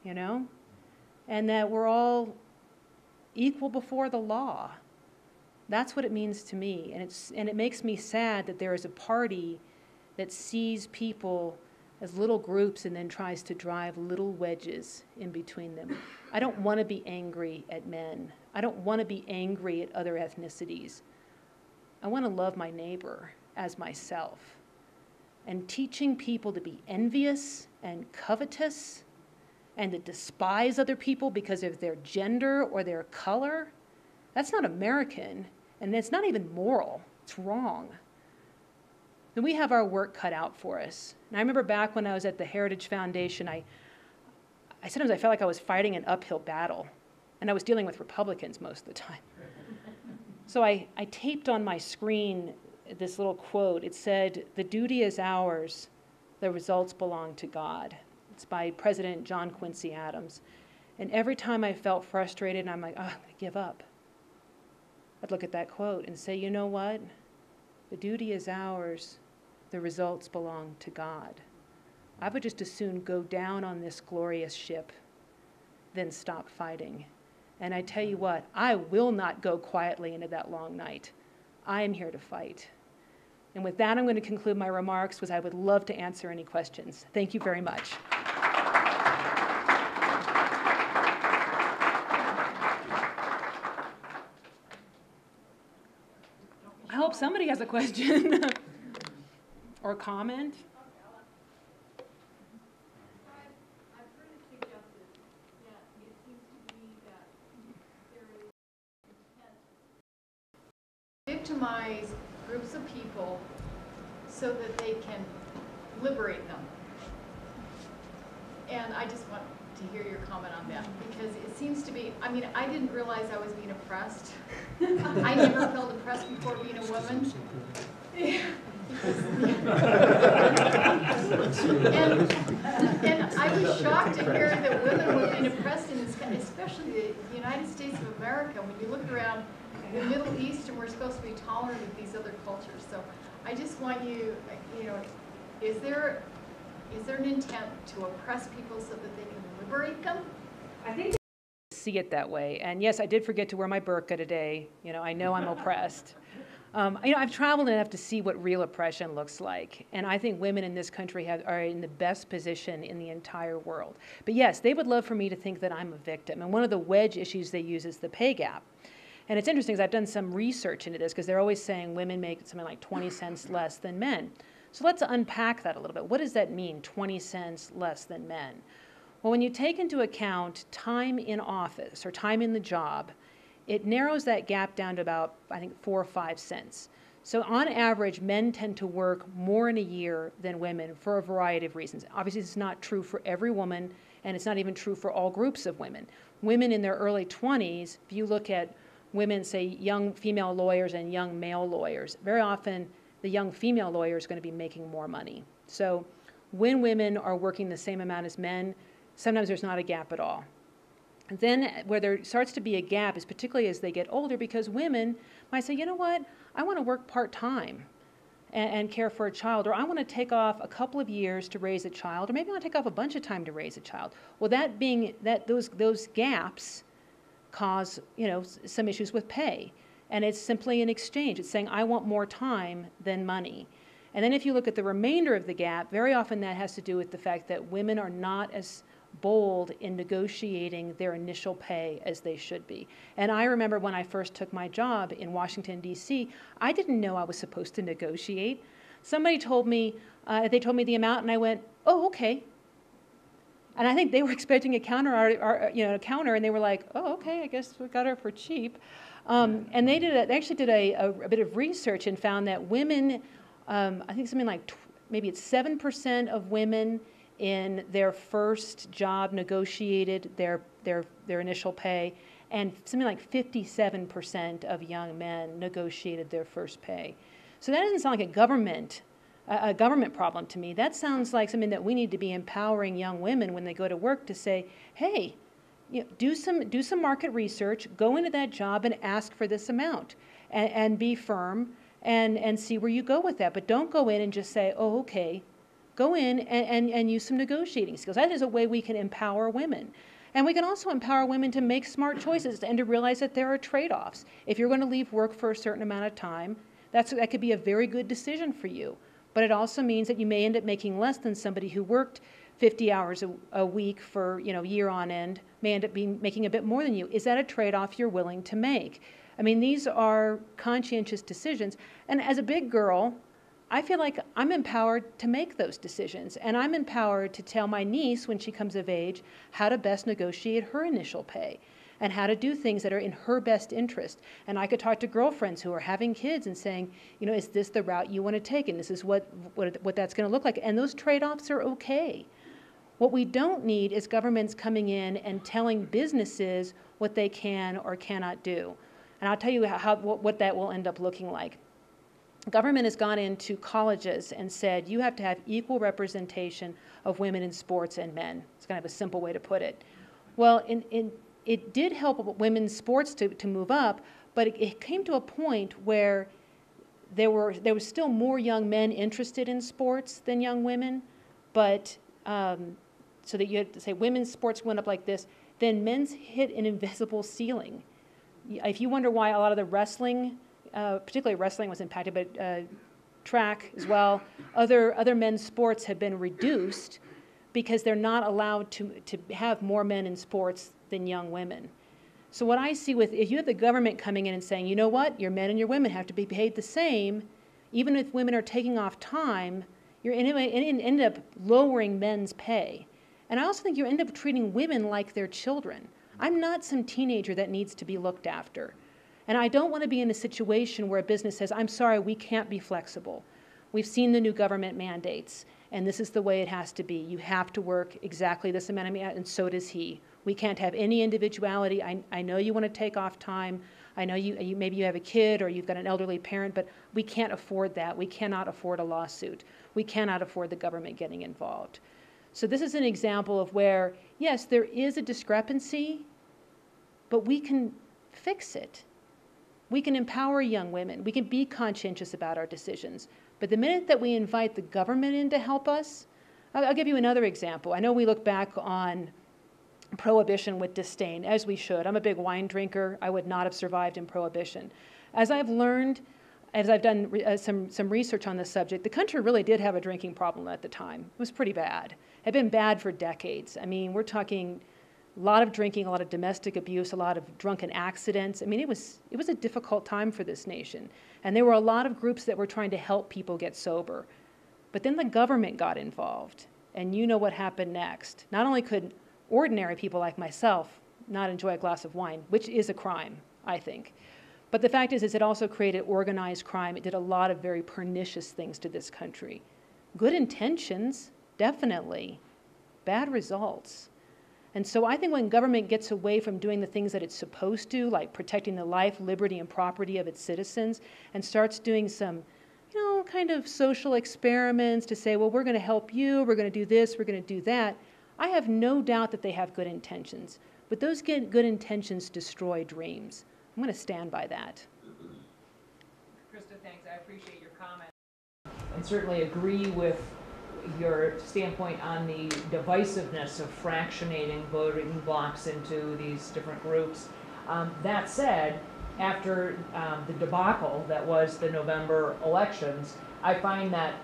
Speaker 2: and that we're all equal before the law. That's what it means to me, and it makes me sad that there is a party that sees people as little groups and then tries to drive little wedges in between them. I don't want to be angry at men. I don't want to be angry at other ethnicities. I want to love my neighbor as myself. And teaching people to be envious and covetous and to despise other people because of their gender or their color, that's not American, and it's not even moral. It's wrong. And we have our work cut out for us. And I remember back when I was at the Heritage Foundation, I sometimes I felt like I was fighting an uphill battle, and I was dealing with Republicans most of the time. So I taped on my screen this little quote. It said, "The duty is ours, the results belong to God." It's by President John Quincy Adams. And every time I felt frustrated and I'm like, oh, I'm going to give up, I'd look at that quote and say, you know what? The duty is ours, the results belong to God. I would just as soon go down on this glorious ship than stop fighting. And I tell you what, I will not go quietly into that long night. I am here to fight. And with that, I'm going to conclude my remarks, because I would love to answer any questions. Thank you very much. I hope somebody has a question or comment.
Speaker 3: Victimize groups of people so that they can liberate them. And I just want to hear your comment on that, because it seems to be, I mean, I didn't realize I was being oppressed. I never felt oppressed before being a woman. and I was shocked to hear that women were being oppressed in this country, especially the United States of America. When you look around the Middle East, and we're supposed to be tolerant of these other cultures. So I just want you, is there an intent to oppress people so that they can liberate them?
Speaker 2: I think I see it that way. And yes, I did forget to wear my burqa today. I know I'm oppressed. I've traveled enough to see what real oppression looks like. And I think women in this country are in the best position in the entire world. But yes, they would love for me to think that I'm a victim. And one of the wedge issues they use is the pay gap. And it's interesting because I've done some research into this, because they're always saying women make something like 20 cents less than men. So let's unpack that a little bit. What does that mean, 20 cents less than men? Well, when you take into account time in office or time in the job, it narrows that gap down to about, I think, 4 or 5 cents. So on average, men tend to work more in a year than women for a variety of reasons. Obviously, it's not true for every woman, and it's not even true for all groups of women. Women in their early 20s, if you look at women, say young female lawyers and young male lawyers, very often the young female lawyer is going to be making more money. So when women are working the same amount as men, sometimes there's not a gap at all. And then where there starts to be a gap is particularly as they get older, because women might say, you know what, I want to work part-time and care for a child, or I want to take off a couple of years to raise a child, or maybe I want to take off a bunch of time to raise a child. Well, those gaps cause, some issues with pay. And it's simply an exchange. It's saying, I want more time than money. And then if you look at the remainder of the gap, very often that has to do with the fact that women are not as bold in negotiating their initial pay as they should be. And I remember when I first took my job in Washington, D.C., I didn't know I was supposed to negotiate. Somebody told me, they told me the amount, and I went, oh, okay. And I think they were expecting a counter, and they were like, oh, okay, I guess we got her for cheap. And they actually did a bit of research and found that women, I think something like maybe it's 7% of women in their first job negotiated their initial pay, and something like 57% of young men negotiated their first pay. So that doesn't sound like a government problem to me. That sounds like something that we need to be empowering young women when they go to work to say, hey, do some market research, go into that job and ask for this amount, and be firm and see where you go with that. But don't go in and just say, oh, okay. Go in and use some negotiating skills. That is a way we can empower women. And we can also empower women to make smart choices and to realize that there are trade-offs. If you're going to leave work for a certain amount of time, that could be a very good decision for you. But it also means that you may end up making less than somebody who worked 50 hours a week for year on end, may end up making a bit more than you. Is that a trade-off you're willing to make? I mean, these are conscientious decisions. And as a big girl, I feel like I'm empowered to make those decisions, and I'm empowered to tell my niece when she comes of age how to best negotiate her initial pay and how to do things that are in her best interest. And I could talk to girlfriends who are having kids and saying, you know, is this the route you want to take? And this is what that's going to look like. And those trade-offs are okay. What we don't need is governments coming in and telling businesses what they can or cannot do. And I'll tell you what that will end up looking like. Government has gone into colleges and said you have to have equal representation of women in sports and men. It's kind of a simple way to put it. Well, it did help women's sports to move up, but it came to a point where there was still more young men interested in sports than young women, but so that you had to say women's sports went up like this, then men's hit an invisible ceiling. If you wonder why a lot of the wrestling, particularly wrestling was impacted, but track as well, other men's sports have been reduced because they're not allowed to have more men in sports than young women. So what I see if you have the government coming in and saying, you know what, your men and your women have to be paid the same, even if women are taking off time, you're end up lowering men's pay. And I also think you end up treating women like they're children. I'm not some teenager that needs to be looked after. And I don't want to be in a situation where a business says, I'm sorry, we can't be flexible. We've seen the new government mandates, and this is the way it has to be. You have to work exactly this amount of hours, and so does he. We can't have any individuality. I know you want to take off time. I know maybe you have a kid or you've got an elderly parent, but we can't afford that. We cannot afford a lawsuit. We cannot afford the government getting involved. So this is an example of where, yes, there is a discrepancy, but we can fix it. We can empower young women. We can be conscientious about our decisions. But the minute that we invite the government in to help us, I'll give you another example. I know we look back on Prohibition with disdain, as we should. I'm a big wine drinker. I would not have survived in Prohibition. As I've learned, as I've done some research on this subject, the country really did have a drinking problem at the time. It was pretty bad. It had been bad for decades. I mean, we're talking a lot of drinking, a lot of domestic abuse, a lot of drunken accidents. I mean, it was a difficult time for this nation. And there were a lot of groups that were trying to help people get sober. But then the government got involved, and you know what happened next. Not only could ordinary people like myself not enjoy a glass of wine, which is a crime, I think. But the fact is it also created organized crime. It did a lot of very pernicious things to this country. Good intentions, definitely. Bad results. And so I think when government gets away from doing the things that it's supposed to, like protecting the life, liberty, and property of its citizens, and starts doing some, kind of social experiments to say, well, we're going to help you, we're going to do this, we're going to do that, I have no doubt that they have good intentions. But those good intentions destroy dreams. I'm going to stand by that.
Speaker 4: Krista, thanks. I appreciate your comment. And certainly agree with your standpoint on the divisiveness of fractionating voting blocks into these different groups. That said, after the debacle that was the November elections, I find that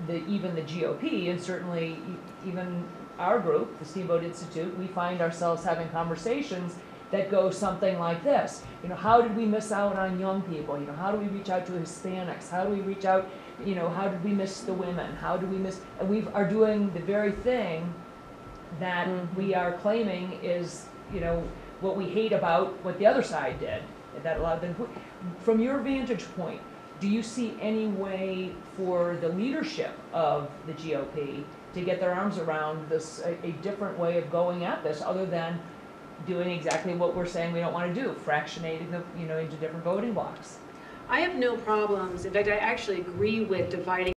Speaker 4: even the GOP, and certainly even our group, the Steamboat Institute, we find ourselves having conversations that go something like this. How did we miss out on young people? How do we reach out to Hispanics? How do we reach out, how did we miss the women? How do we miss, and we are doing the very thing that we are claiming is, what we hate about what the other side did. That a lot of them, from your vantage point, do you see any way for the leadership of the GOP to get their arms around this, a different way of going at this, other than doing exactly what we're saying we don't want to do, fractionating them, into different voting blocks?
Speaker 2: I have no problems. In fact, I actually agree with dividing.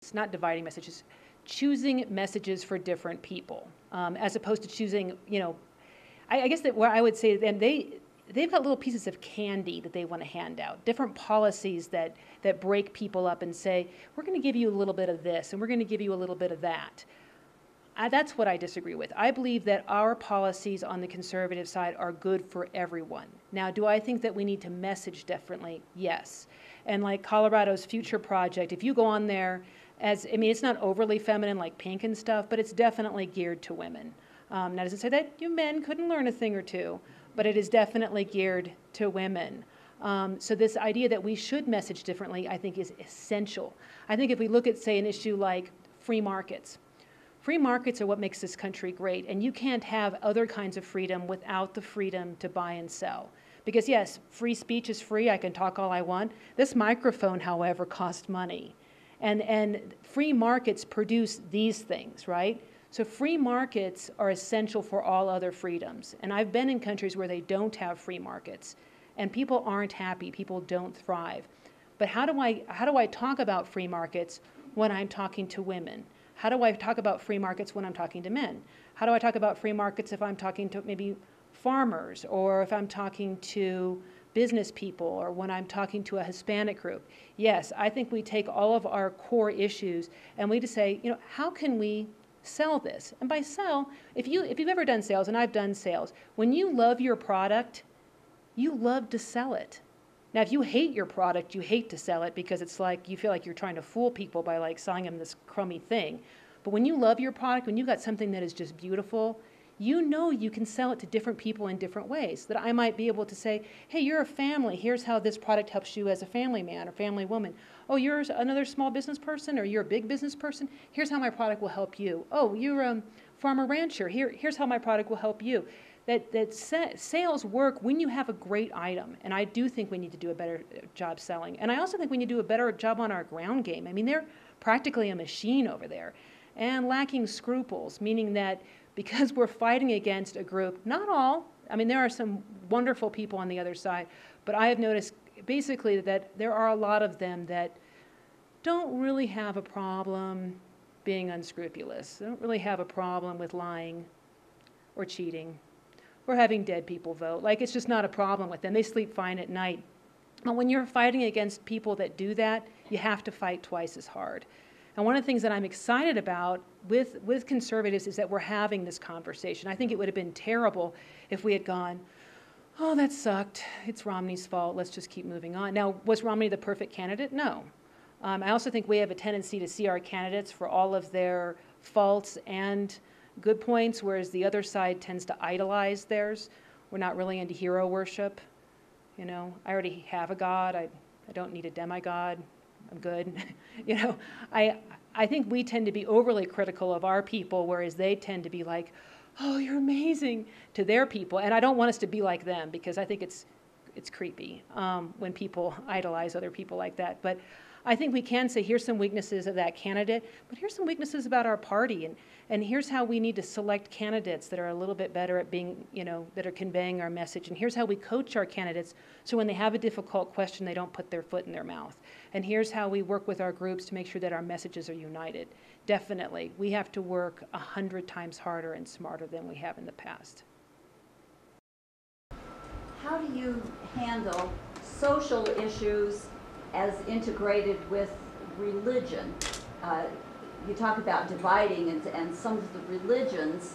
Speaker 2: It's not dividing messages, choosing messages for different people, as opposed to choosing, I guess that where I would say then they've got little pieces of candy that they want to hand out, different policies that break people up and say, we're going to give you a little bit of this and we're going to give you a little bit of that. That's what I disagree with. I believe that our policies on the conservative side are good for everyone. Now, do I think that we need to message differently? Yes. And like Colorado's Future Project, if you go on there, it's not overly feminine like pink and stuff, but it's definitely geared to women. Now, does it say that you men couldn't learn a thing or two? But it is definitely geared to women. So this idea that we should message differently, I think, is essential. I think if we look at, say, an issue like free markets are what makes this country great, and you can't have other kinds of freedom without the freedom to buy and sell. Because yes, free speech is free, I can talk all I want. This microphone, however, costs money. And free markets produce these things, right? So free markets are essential for all other freedoms. And I've been in countries where they don't have free markets, and people aren't happy, people don't thrive. But how do I talk about free markets when I'm talking to women? How do I talk about free markets when I'm talking to men? How do I talk about free markets if I'm talking to maybe farmers, or if I'm talking to business people, or when I'm talking to a Hispanic group? Yes, I think we take all of our core issues and we just say, how can we sell this? And by sell, if you've ever done sales, and I've done sales, when you love your product, you love to sell it. Now, if you hate your product, you hate to sell it because it's like you feel like you're trying to fool people by like selling them this crummy thing. But when you love your product, when you've got something that is just beautiful, you know you can sell it to different people in different ways. That I might be able to say, hey, you're a family. Here's how this product helps you as a family man or family woman. Oh, you're another small business person, or you're a big business person. Here's how my product will help you. Oh, you're a farmer rancher. Here's how my product will help you. Sales work when you have a great item, and I do think we need to do a better job selling. And I also think we need to do a better job on our ground game. I mean, they're practically a machine over there, and lacking scruples, meaning that because we're fighting against a group, not all, I mean, there are some wonderful people on the other side, but I have noticed basically that there are a lot of them that don't really have a problem being unscrupulous. They don't really have a problem with lying or cheating or having dead people vote. Like, it's just not a problem with them. They sleep fine at night. But when you're fighting against people that do that, you have to fight twice as hard. And one of the things that I'm excited about with conservatives is that we're having this conversation. I think it would have been terrible if we had gone, oh, that sucked. It's Romney's fault. Let's just keep moving on. Now, was Romney the perfect candidate? No. I also think we have a tendency to see our candidates for all of their faults and good points, whereas the other side tends to idolize theirs. We're not really into hero worship. I already have a God. I don't need a demigod. I'm good. I think we tend to be overly critical of our people, whereas they tend to be like, oh, you're amazing to their people. And I don't want us to be like them, because I think it's creepy when people idolize other people like that. But I think we can say, here's some weaknesses of that candidate, but here's some weaknesses about our party, and here's how we need to select candidates that are a little bit better at being, that are conveying our message, and here's how we coach our candidates so when they have a difficult question, they don't put their foot in their mouth. And here's how we work with our groups to make sure that our messages are united. Definitely, we have to work 100 times harder and smarter than we have in the past.
Speaker 5: How do you handle social issues as integrated with religion? You talk about dividing, and some of the religions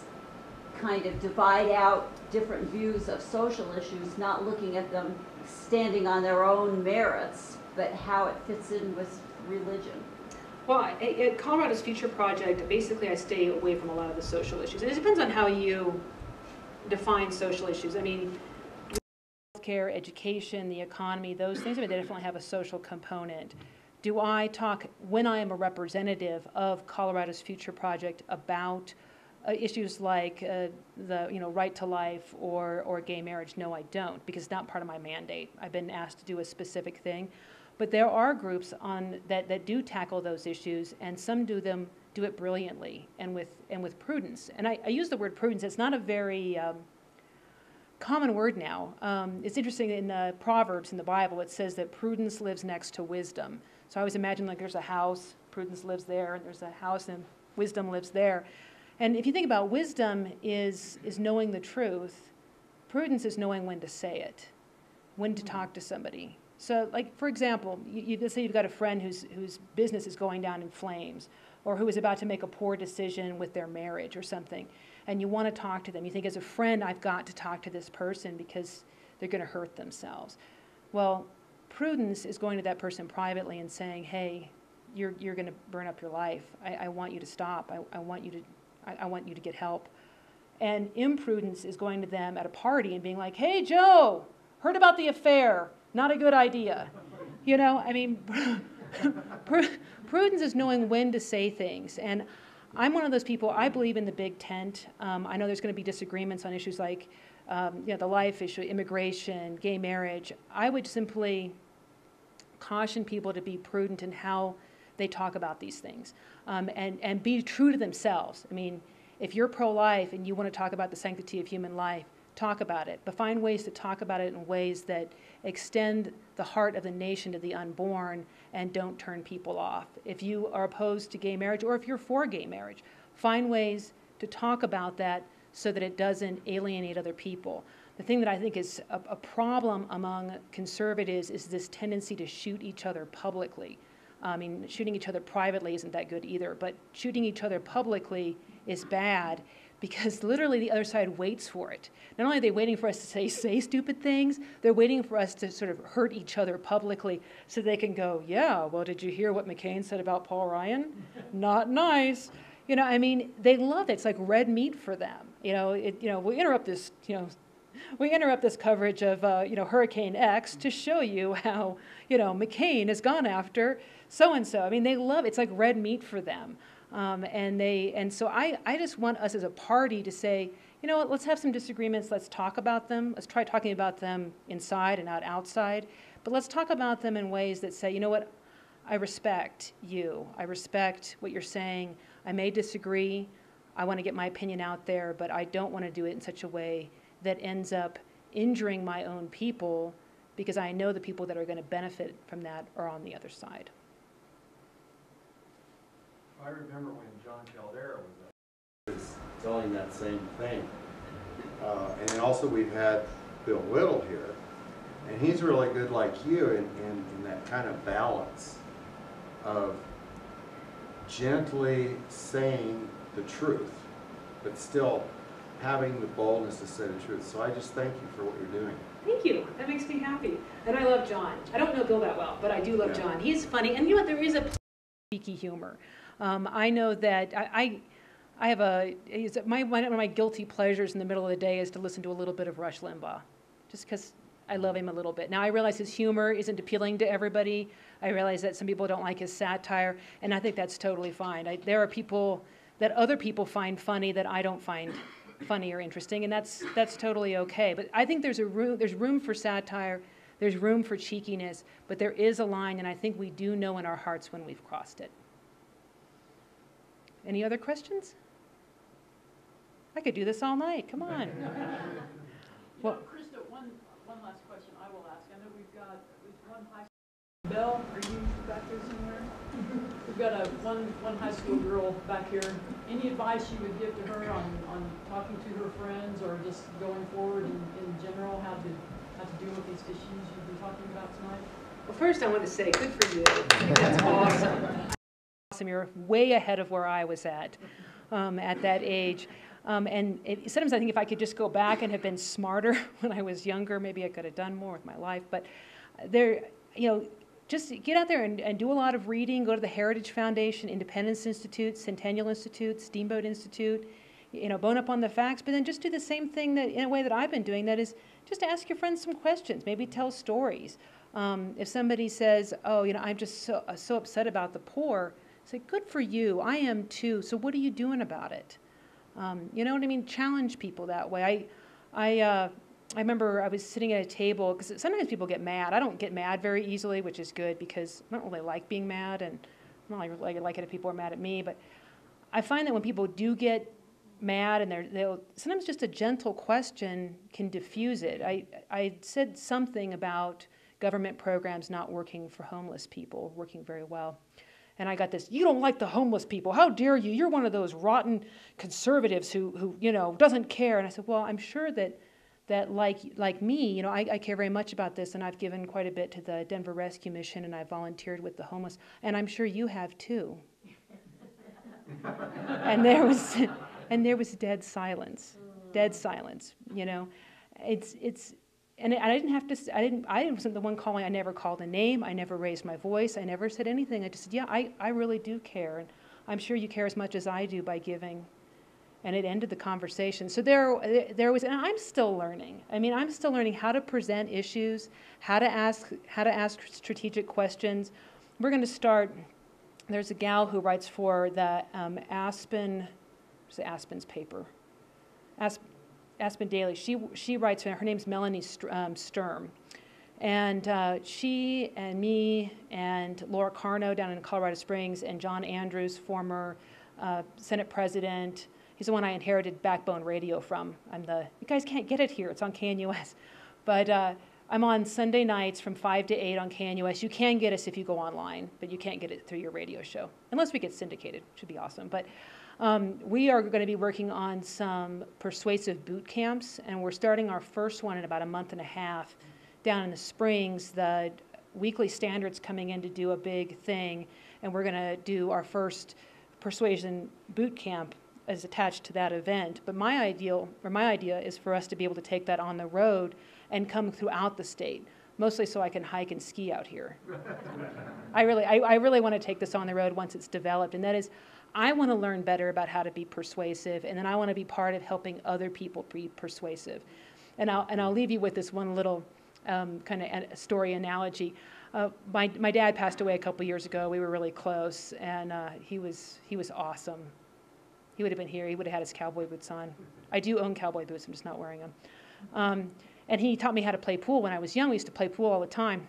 Speaker 5: kind of divide out different views of social issues, not looking at them standing on their own merits, but how it fits in with religion.
Speaker 2: Well, at Colorado's Future Project, basically I stay away from a lot of the social issues. And it depends on how you define social issues. I mean, healthcare, education, the economy, those things, they definitely have a social component. Do I talk, when I am a representative of Colorado's Future Project, about issues like the right to life or gay marriage? No, I don't, because it's not part of my mandate. I've been asked to do a specific thing. But there are groups that do tackle those issues, and some do it brilliantly and with prudence. And I use the word prudence. It's not a very common word now. It's interesting, in the Proverbs in the Bible, it says that prudence lives next to wisdom. So I always imagine like there's a house, prudence lives there, and there's a house and wisdom lives there. And if you think about wisdom is knowing the truth, prudence is knowing when to say it, when to talk to somebody. So like, for example, let's say you've got a friend whose business is going down in flames, or who is about to make a poor decision with their marriage or something, and you want to talk to them. You think, as a friend, I've got to talk to this person because they're going to hurt themselves. Well, prudence is going to that person privately and saying, hey, you're going to burn up your life. I want you to stop. I want you to get help. And imprudence is going to them at a party and being like, hey, Joe, heard about the affair. Not a good idea. You know, I mean, prudence is knowing when to say things. And I'm one of those people, I believe in the big tent. I know there's going to be disagreements on issues like the life issue, immigration, gay marriage. I would simply caution people to be prudent in how they talk about these things, and be true to themselves. I mean, if you're pro-life and you want to talk about the sanctity of human life, talk about it, but find ways to talk about it in ways that extend the heart of the nation to the unborn and don't turn people off. If you are opposed to gay marriage, or if you're for gay marriage, find ways to talk about that so that it doesn't alienate other people. The thing that I think is a problem among conservatives is this tendency to shoot each other publicly. I mean, shooting each other privately isn't that good either, but shooting each other publicly is bad because literally the other side waits for it. Not only are they waiting for us to say stupid things, they're waiting for us to sort of hurt each other publicly so they can go, yeah, well, did you hear what McCain said about Paul Ryan? Not nice. You know, I mean, they love it. It's like red meat for them. You know, we interrupt this, coverage of, Hurricane X to show you how, McCain has gone after so-and-so. I mean, they love it. It's like red meat for them. And so I just want us as a party to say, you know what, let's have some disagreements. Let's talk about them. Let's try talking about them inside and not outside. But let's talk about them in ways that say, you know what, I respect you. I respect what you're saying. I may disagree. I want to get my opinion out there, but I don't want to do it in such a way that ends up injuring my own people, because I know the people that are going to benefit from that are on the other side.
Speaker 6: I remember when John Caldera was telling that same thing. And then also we've had Bill Whittle here, and he's really good like you in that kind of balance of gently saying the truth, but still having the boldness to say the truth. So I just thank you for what you're doing.
Speaker 2: Thank you. That makes me happy. And I love John. I don't know Bill that well, but I do love John. He's funny. And you know what? There is a cheeky humor. I know that I have one of my guilty pleasures in the middle of the day is to listen to a little bit of Rush Limbaugh, just because I love him a little bit. Now, I realize his humor isn't appealing to everybody. I realize that some people don't like his satire, and I think that's totally fine. There are people that other people find funny that I don't find funny or interesting, and that's totally okay. But I think there's room for satire, there's room for cheekiness, but there is a line, and I think we do know in our hearts when we've crossed it. Any other questions? I could do this all night. Come on.
Speaker 1: Well, Krista, one last question I will ask. I know we've got one high school. Belle, are you back there somewhere? We've got one high school girl back here. Any advice you would give to her on talking to her friends, or just going forward in general, how to deal with these issues you've been talking about tonight?
Speaker 2: Well, first I want to say, good for you. I think that's awesome. Awesome. You're way ahead of where I was at that age. Sometimes I think if I could just go back and have been smarter when I was younger, maybe I could have done more with my life. But just get out there and do a lot of reading. Go to the Heritage Foundation, Independence Institute, Centennial Institute, Steamboat Institute. Bone up on the facts, but then just do the same thing that, in a way that I've been doing. That is, just ask your friends some questions. Maybe tell stories. If somebody says, "Oh, I'm just so upset about the poor," say, "Good for you. I am too. So what are you doing about it?" You know what I mean? Challenge people that way. I remember I was sitting at a table, because sometimes people get mad. I don't get mad very easily, which is good, because I don't really like being mad, and I don't really like it if people are mad at me. But I find that when people do get mad, and they'll sometimes just a gentle question can diffuse it. I said something about government programs not working for homeless people, working very well. And I got this, "You don't like the homeless people. How dare you? You're one of those rotten conservatives who doesn't care." And I said, well, I'm sure that like me, I care very much about this, and I've given quite a bit to the Denver Rescue Mission, and I've volunteered with the homeless, and I'm sure you have too. And there was dead silence. And I didn't have to. I wasn't the one calling. I never called a name. I never raised my voice. I never said anything. I just said, "Yeah, I really do care, and I'm sure you care as much as I do by giving And it ended the conversation. So there was, and I'm still learning. I mean, I'm still learning how to present issues, how to ask strategic questions. We're going to start. There's a gal who writes for the Aspen's paper, Aspen Daily. She writes. Her name's Melanie Sturm, and she and me and Laura Carno down in Colorado Springs and John Andrews, former Senate president. He's the one I inherited Backbone Radio from. You guys can't get it here. It's on KNUS. But I'm on Sunday nights from 5 to 8 on KNUS. You can get us if you go online, but you can't get it through your radio show, unless we get syndicated, which would be awesome. But we are going to be working on some persuasive boot camps, and we're starting our first one in about a month and a half down in the Springs. The Weekly Standard's coming in to do a big thing, and we're going to do our first Persuasion boot camp is attached to that event. But my idea is for us to be able to take that on the road and come throughout the state, mostly so I can hike and ski out here. I really want to take this on the road once it's developed, and that is, I want to learn better about how to be persuasive, and then I want to be part of helping other people be persuasive. And I'll leave you with this one little kind of story analogy. My dad passed away a couple years ago. We were really close, and he was awesome. He would have been here. He would have had his cowboy boots on. I do own cowboy boots. I'm just not wearing them. And he taught me how to play pool when I was young. We used to play pool all the time.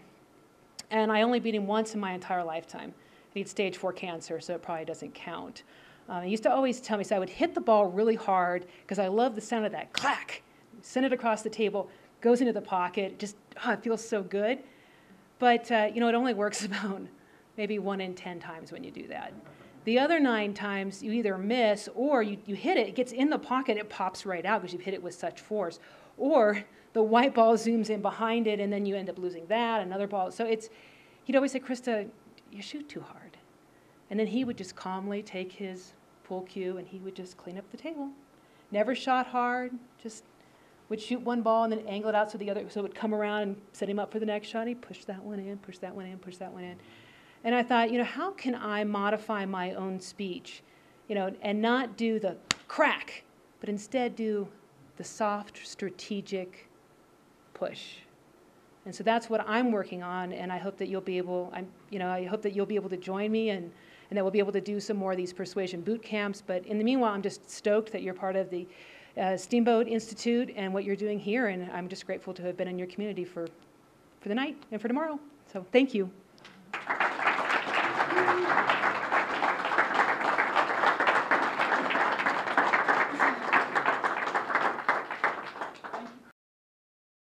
Speaker 2: And I only beat him once in my entire lifetime. He had stage 4 cancer, so it probably doesn't count. He used to always tell me, so I would hit the ball really hard because I love the sound of that clack. Send it across the table, goes into the pocket. Just, it feels so good. But, it only works about maybe 1 in 10 times when you do that. The other 9 times, you either miss or you hit it, it gets in the pocket, it pops right out because you've hit it with such force. Or the white ball zooms in behind it, and then you end up losing that, another ball. So he'd always say, Krista, you shoot too hard. And then he would just calmly take his pool cue, and he would just clean up the table. Never shot hard, just would shoot one ball and then angle it out so it would come around and set him up for the next shot. He'd push that one in, push that one in, push that one in. And I thought, how can I modify my own speech, and not do the crack, but instead do the soft, strategic push. And so that's what I'm working on, and I hope that you'll be able, I hope that you'll be able to join me, and that we'll be able to do some more of these persuasion boot camps. But in the meanwhile, I'm just stoked that you're part of the Steamboat Institute and what you're doing here, and I'm just grateful to have been in your community for the night and for tomorrow. So thank you.